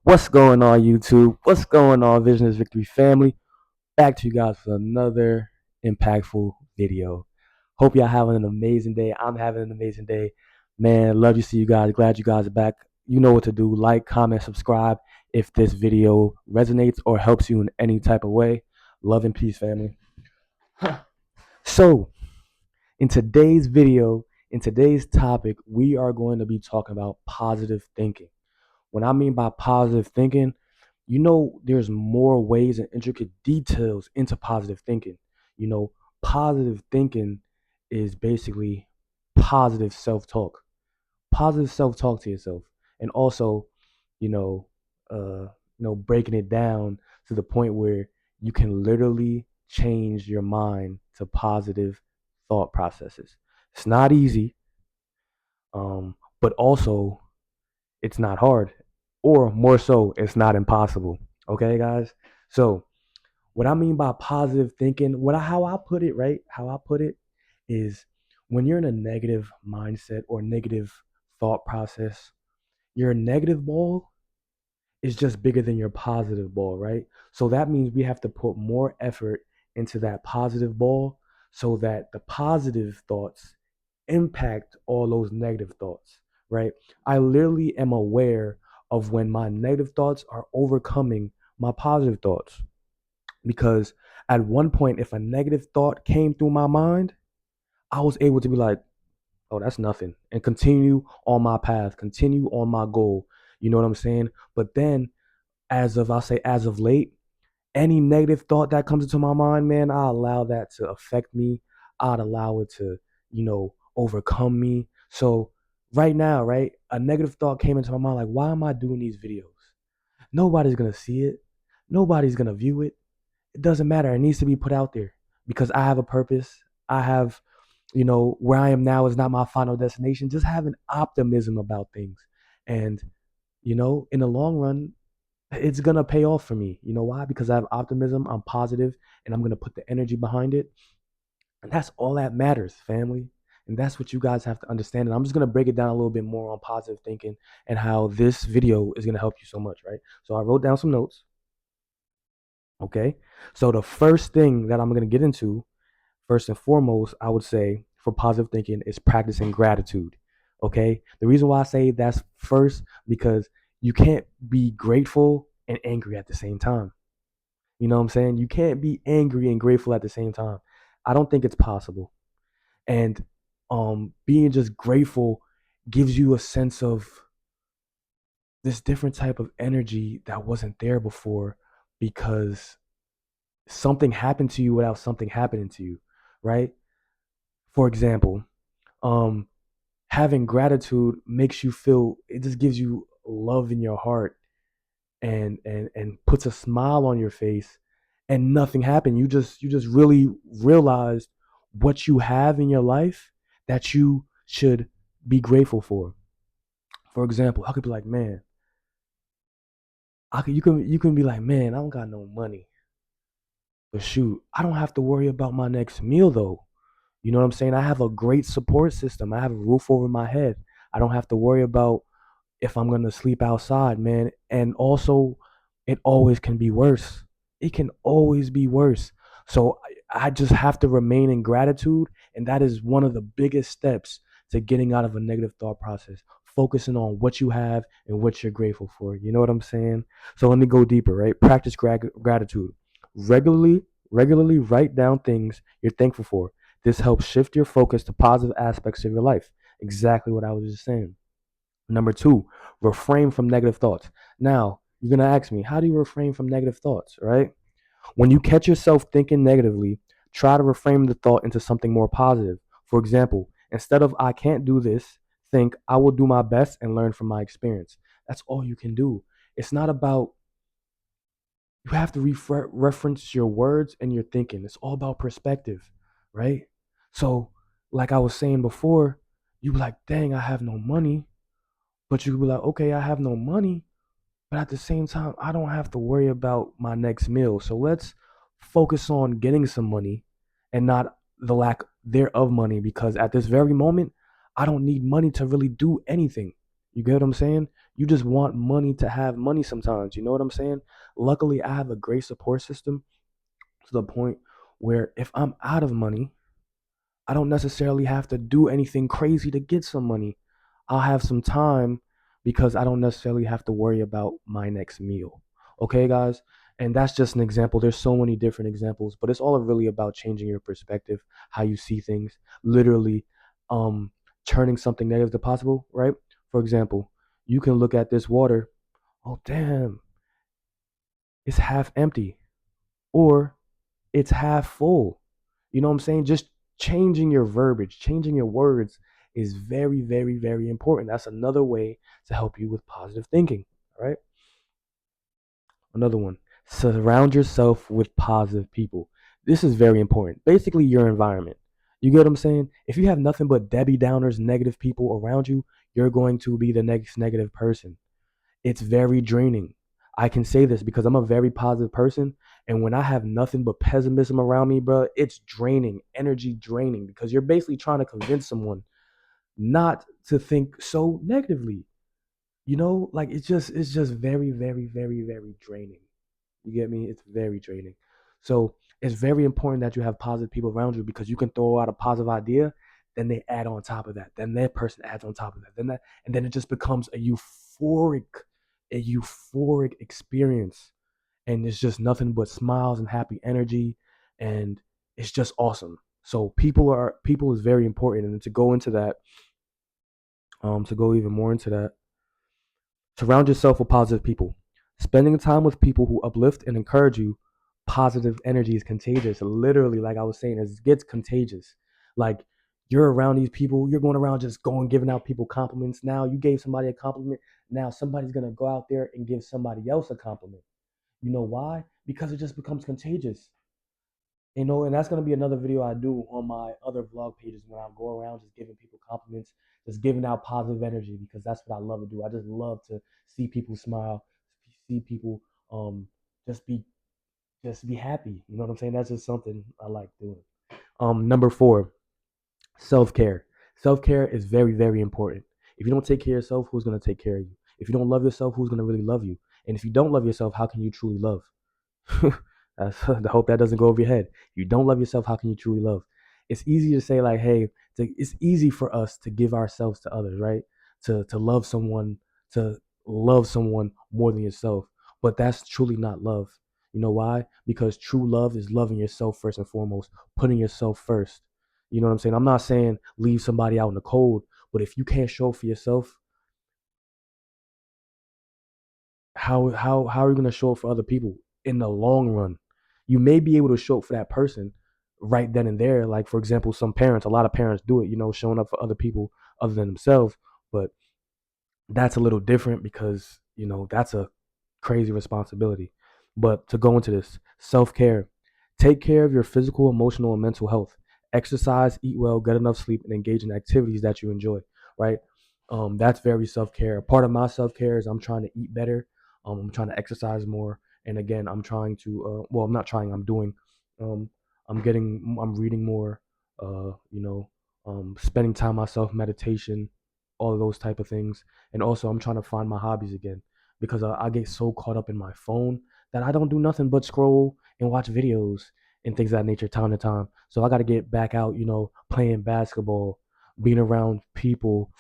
What's going on, YouTube? What's going on, Vision is Victory family? Back to you guys for another impactful video. Hope y'all having an amazing day. I'm having an amazing day. Man, love to see you guys. Glad you guys are back. You know what to do. Like, comment, subscribe if this video resonates or helps you in any type of way. Love and peace, family. So, in today's video, in today's topic, we are going to be talking about positive thinking. What I mean by positive thinking, there's more ways and intricate details into positive thinking. You know, positive thinking is basically positive self-talk. Positive self-talk to yourself. And also, you know, breaking it down to the point where you can literally change your mind to positive thought processes. It's not easy, but also it's not hard, or more so, it's not impossible. Okay, guys. So, what I mean by positive thinking, how I put it, right? How I put it is when you're in a negative mindset or negative thought process, your negative ball is just bigger than your positive ball, right? So that means we have to put more effort into that positive ball so that the positive thoughts impact all those negative thoughts, right? I literally am aware of when my negative thoughts are overcoming my positive thoughts. Because at one point, if a negative thought came through my mind, I was able to be like, oh, that's nothing, and continue on my path, continue on my goal. You know what I'm saying? But then, as of late, any negative thought that comes into my mind, man, I allow that to affect me. I'd allow it to, overcome me. So right now, right, a negative thought came into my mind, like, why am I doing these videos? Nobody's gonna see it. Nobody's gonna view it. It doesn't matter. It needs to be put out there because I have a purpose. I have, where I am now is not my final destination. Just having optimism about things. And, in the long run, it's gonna pay off for me. You know why? Because I have optimism, I'm positive, and I'm gonna put the energy behind it. And that's all that matters, family. And that's what you guys have to understand. And I'm just gonna break it down a little bit more on positive thinking and how this video is gonna help you so much, right? So I wrote down some notes. Okay. So the first thing that I'm gonna get into, first and foremost, I would say for positive thinking is practicing gratitude. Okay. The reason why I say that's first because you can't be grateful and angry at the same time. You know what I'm saying? You can't be angry and grateful at the same time. I don't think it's possible. And being just grateful gives you a sense of this different type of energy that wasn't there before because something happened to you without something happening to you, right? For example, um, having gratitude makes you feel, it just gives you love in your heart and puts a smile on your face, and nothing happened. You just really realized what you have in your life that you should be grateful for. For example, I could be like, man, you can be like, man, I don't got no money, but shoot, I don't have to worry about my next meal though. You know what I'm saying? I have a great support system. I have a roof over my head. I don't have to worry about if I'm gonna sleep outside, man. And also, it always can be worse. It can always be worse. So I just have to remain in gratitude, and that is one of the biggest steps to getting out of a negative thought process. Focusing on what you have and what you're grateful for. You know what I'm saying? So let me go deeper, right? Practice gratitude. Regularly, regularly write down things you're thankful for. This helps shift your focus to positive aspects of your life. Exactly what I was just saying. Number two, refrain from negative thoughts. Now, you're going to ask me, how do you refrain from negative thoughts, right? When you catch yourself thinking negatively, try to reframe the thought into something more positive. For example, instead of I can't do this, think I will do my best and learn from my experience. That's all you can do. It's not about, you have to reference your words and your thinking. It's all about perspective, right? So, like I was saying before, you be like, dang, I have no money. But you could be like, okay, I have no money, but at the same time, I don't have to worry about my next meal. So let's focus on getting some money and not the lack thereof money, because at this very moment, I don't need money to really do anything. You get what I'm saying? You just want money to have money sometimes. You know what I'm saying? Luckily, I have a great support system to the point where if I'm out of money, I don't necessarily have to do anything crazy to get some money. I'll have some time because I don't necessarily have to worry about my next meal. Okay, guys? And that's just an example. There's so many different examples, but it's all really about changing your perspective, how you see things, literally um turning something negative to possible, right? For example, you can look at this water, oh damn, it's half empty, or it's half full. You know what I'm saying? Just changing your verbiage, changing your words is very, very, very important. That's another way to help you with positive thinking. All right. Another one, surround yourself with positive people. This is very important. Basically, your environment. You get what I'm saying? If you have nothing but Debbie Downers, negative people around you, you're going to be the next negative person. It's very draining. I can say this because I'm a very positive person. And when I have nothing but pessimism around me, bro, it's draining, energy draining, because you're basically trying to convince someone not to think so negatively. Like it's just very, very, very, very draining. You get me? It's very draining. So it's very important that you have positive people around you because you can throw out a positive idea, then they add on top of that. Then that person adds on top of that. And then it just becomes a euphoric experience. And it's just nothing but smiles and happy energy. And it's just awesome. So people is very important. And to go into that, to go even more into that, surround yourself with positive people. Spending time with people who uplift and encourage you, positive energy is contagious. Literally, like I was saying, it gets contagious. Like you're around these people, you're going around just going giving out people compliments. Now you gave somebody a compliment. Now somebody's gonna go out there and give somebody else a compliment. You know why? Because it just becomes contagious. And that's gonna be another video I do on my other vlog pages when I go around just giving people compliments, just giving out positive energy because that's what I love to do. I just love to see people smile, see people um just be just be happy. You know what I'm saying? That's just something I like doing. Number 4, self-care. Self-care is very, very important. If you don't take care of yourself, who's gonna take care of you? If you don't love yourself, who's gonna really love you? And if you don't love yourself, how can you truly love? I hope that doesn't go over your head. If you don't love yourself, how can you truly love? It's easy to say like, hey, it's easy for us to give ourselves to others, right? To to love someone more than yourself. But that's truly not love. You know why? Because true love is loving yourself first and foremost, putting yourself first. You know what I'm saying? I'm not saying leave somebody out in the cold, but if you can't show for yourself, how are you going to show up for other people in the long run? You may be able to show up for that person right then and there. Like for example, a lot of parents do it, showing up for other people other than themselves. But that's a little different because that's a crazy responsibility. But to go into this, self-care, take care of your physical, emotional, and mental health. Exercise, eat well, get enough sleep, and engage in activities that you enjoy, right? That's very self-care. Part of my self-care is I'm trying to eat better. I'm trying to exercise more, and again, I'm trying to I'm not trying, I'm doing. um, I'm reading more, spending time myself, meditation, all of those type of things. And also I'm trying to find my hobbies again because I get so caught up in my phone that I don't do nothing but scroll and watch videos and things of that nature time to time. So I got to get back out, playing basketball, being around people,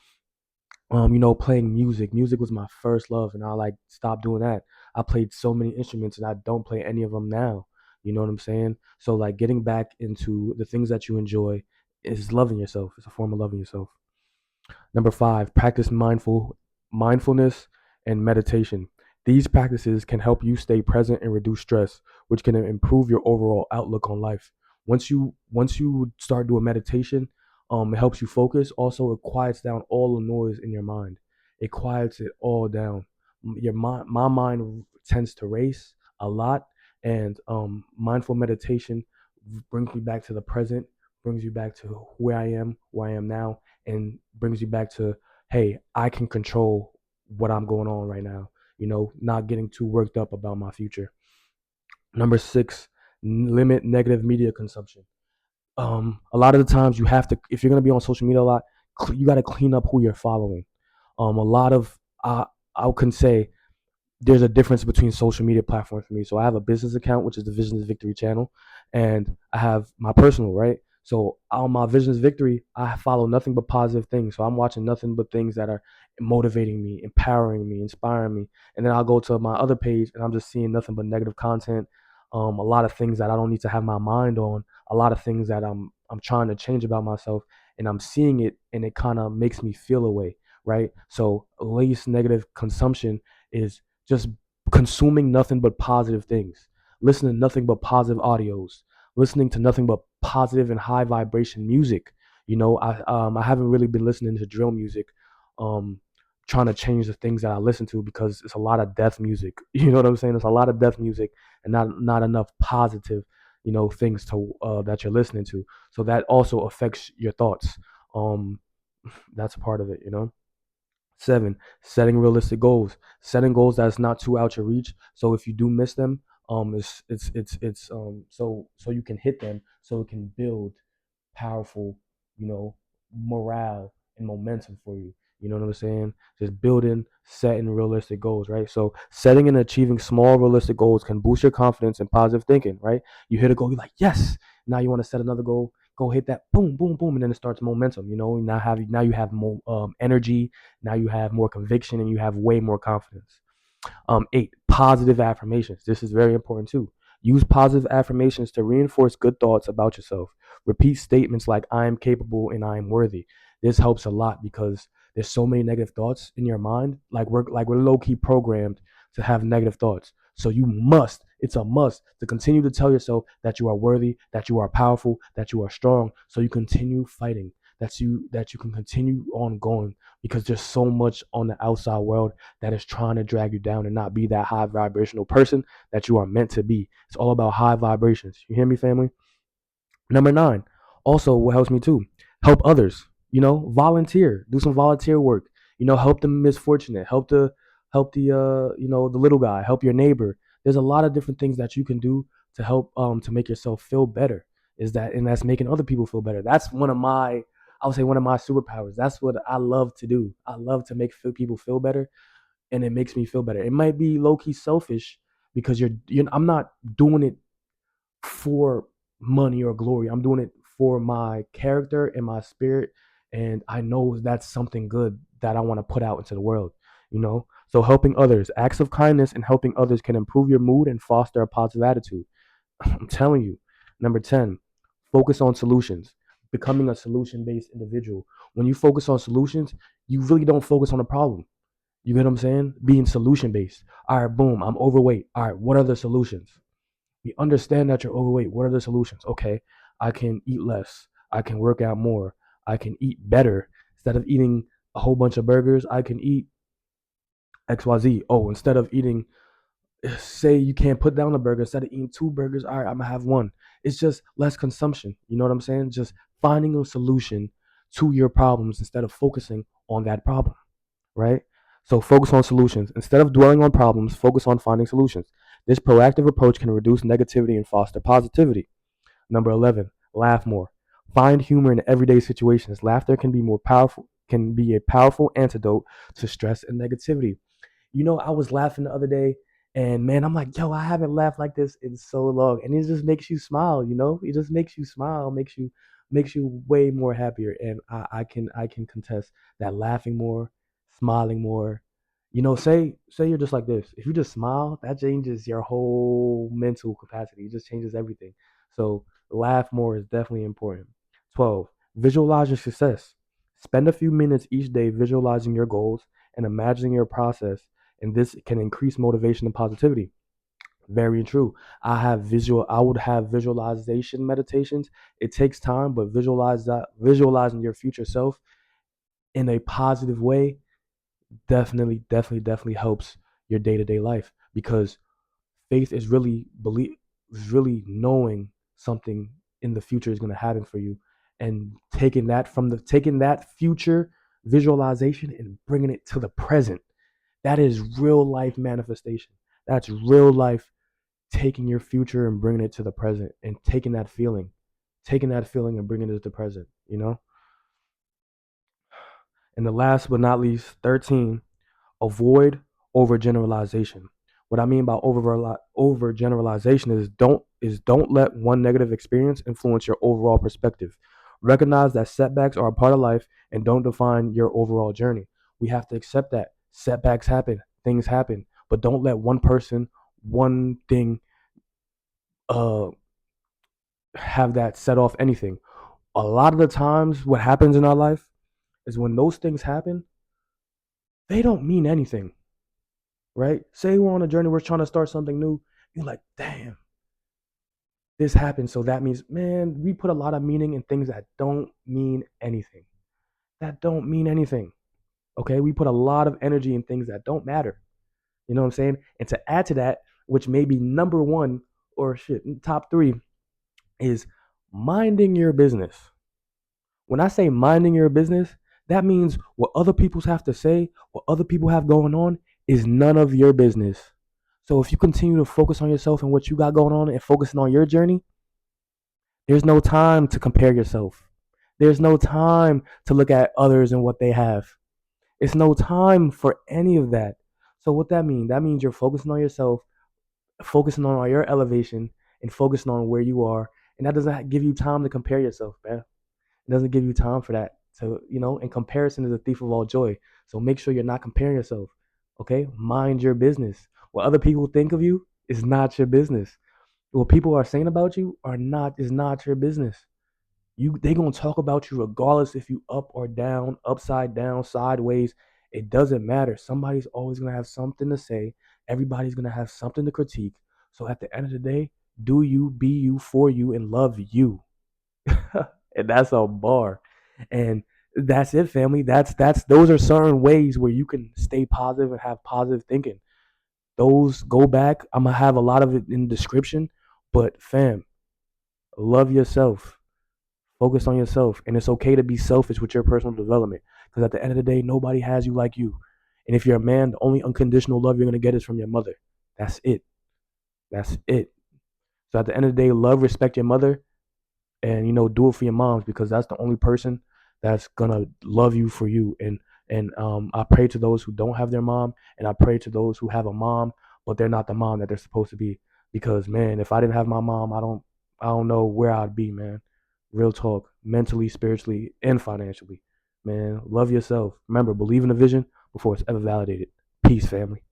playing music. Music was my first love, and I like stopped doing that. I played so many instruments, and I don't play any of them now. You know what I'm saying? So like getting back into the things that you enjoy is loving yourself. It's a form of loving yourself. Number 5, practice mindfulness and meditation. These practices can help you stay present and reduce stress, which can improve your overall outlook on life. Once you start doing meditation, it helps you focus. Also, it quiets down all the noise in your mind. It quiets it all down. My mind tends to race a lot, and mindful meditation brings me back to the present, brings you back to where I am now, and brings you back to, hey, I can control what I'm going on right now, not getting too worked up about my future. Number 6, limit negative media consumption. A lot of the times you have to, if you're going to be on social media a lot, you got to clean up who you're following. A lot of I can say there's a difference between social media platforms for me. So I have a business account, which is the Visions Victory channel, and I have my personal, right? So on my Visions Victory, I follow nothing but positive things. So I'm watching nothing but things that are motivating me, empowering me, inspiring me. And then I'll go to my other page and I'm just seeing nothing but negative content. A lot of things that I don't need to have my mind on, a lot of things that I'm trying to change about myself, and I'm seeing it and it kind of makes me feel away, right? So least negative consumption is just consuming nothing but positive things, listening to nothing but positive audios, listening to nothing but positive and high vibration music. I haven't really been listening to drill music, um, trying to change the things that I listen to because it's a lot of death music. You know what I'm saying? It's a lot of death music and not enough positive, things to that you're listening to. So that also affects your thoughts. Um, that's a part of it. 7, setting realistic goals. Setting goals that's not too out your reach. So if you do miss them, it's so you can hit them, so it can build powerful, you know, morale and momentum for you. You know what I'm saying? Just building, setting realistic goals, right? So setting and achieving small realistic goals can boost your confidence and positive thinking, right? You hit a goal, you're like, yes. Now you want to set another goal, go hit that, boom, boom, boom, and then it starts momentum. Now you have more energy, now you have more conviction, and you have way more confidence. 8, positive affirmations. This is very important too. Use positive affirmations to reinforce good thoughts about yourself. Repeat statements like I am capable and I am worthy. This helps a lot because there's so many negative thoughts in your mind. Like we're low key programmed to have negative thoughts. So it's a must to continue to tell yourself that you are worthy, that you are powerful, that you are strong. So you continue fighting, that you can continue on going because there's so much on the outside world that is trying to drag you down and not be that high vibrational person that you are meant to be. It's all about high vibrations. You hear me, family? Number 9, also what helps me too, help others. Volunteer, do some volunteer work. Help the misfortunate, help the little guy, help your neighbor. There's a lot of different things that you can do to help to make yourself feel better. That's making other people feel better. That's I would say one of my superpowers. That's what I love to do. I love to make people feel better, and it makes me feel better. It might be low key selfish because I'm not doing it for money or glory. I'm doing it for my character and my spirit, and I know that's something good that I want to put out into the world. So helping others, acts of kindness and helping others can improve your mood and foster a positive attitude. I'm telling you. Number 10, focus on solutions. Becoming a solution based individual. When you focus on solutions, you really don't focus on the problem. You get what I'm saying? Being solution based. All right, boom, I'm overweight. All right, what are the solutions? We understand that you're overweight. What are the solutions? Okay, I can eat less. I can work out more. I can eat better. Instead of eating a whole bunch of burgers, I can eat XYZ. Oh, instead of eating, say you can't put down a burger, instead of eating 2 burgers, all right, I'm gonna have one. It's just less consumption. You know what I'm saying? Just finding a solution to your problems instead of focusing on that problem, right? So focus on solutions. Instead of dwelling on problems, focus on finding solutions. This proactive approach can reduce negativity and foster positivity. Number 11, laugh more. Find humor in everyday situations. Laughter can be a powerful antidote to stress and negativity. I was laughing the other day, and man, I'm like, yo, I haven't laughed like this in so long, and it just makes you smile. It just makes you smile, makes you way more happier. And I can contest that laughing more, smiling more. Say you're just like this. If you just smile, that changes your whole mental capacity. It just changes everything. So laugh more is definitely important. 12, visualize your success. Spend a few minutes each day visualizing your goals and imagining your process, and this can increase motivation and positivity. Very true. I would have visualization meditations. It takes time, but visualizing your future self in a positive way definitely helps your day-to-day life, because faith is really knowing something in the future is going to happen for you, and taking that future visualization and bringing it to the present. That is real life manifestation. That's real life, taking your future and bringing it to the present, and taking that feeling and bringing it to the present. And the last but not least, 13, avoid overgeneralization. What I mean by overgeneralization is don't let one negative experience influence your overall perspective. Recognize that setbacks are a part of life and don't define your overall journey. We have to accept that setbacks happen, things happen, but don't let one person, one thing, uh, have that set off anything. A lot of the times, what happens in our life is when those things happen, they don't mean anything, right? Say we're on a journey, we're trying to start something new. You're like, damn, this happened. So that means, man, we put a lot of meaning in things that don't mean anything. That don't mean anything. Okay. We put a lot of energy in things that don't matter. You know what I'm saying? And to add to that, which may be number one or shit, top three, is minding your business. When I say minding your business, that means what other people have to say, what other people have going on is none of your business. So if you continue to focus on yourself and what you got going on and focusing on your journey, there's no time to compare yourself. There's no time to look at others and what they have. It's no time for any of that. So what that means? That means you're focusing on yourself, focusing on your elevation, and focusing on where you are. And that doesn't give you time to compare yourself, man. It doesn't give you time for that. So, and comparison is a thief of all joy. So make sure you're not comparing yourself. Okay? Mind your business. What other people think of you is not your business. What people are saying about you is not your business. They gonna talk about you regardless if you up or down, upside down, sideways. It doesn't matter. Somebody's always gonna have something to say. Everybody's gonna have something to critique. So at the end of the day, do you, be you, for you, and love you. And that's a bar. And that's it, family. That's those are certain ways where you can stay positive and have positive thinking. Those, go back. I'm gonna have a lot of it in the description. But fam, love yourself. Focus on yourself. And it's okay to be selfish with your personal development. Because at the end of the day, nobody has you like you. And if you're a man, the only unconditional love you're gonna get is from your mother. That's it. That's it. So at the end of the day, love, respect your mother, and do it for your moms, because that's the only person that's gonna love you for you. And I pray to those who don't have their mom, and I pray to those who have a mom but they're not the mom that they're supposed to be. Because man, if I didn't have my mom, I don't know where I'd be, man. Real talk, mentally, spiritually, and financially. Man, love yourself. Remember, believe in the vision before it's ever validated. Peace, family.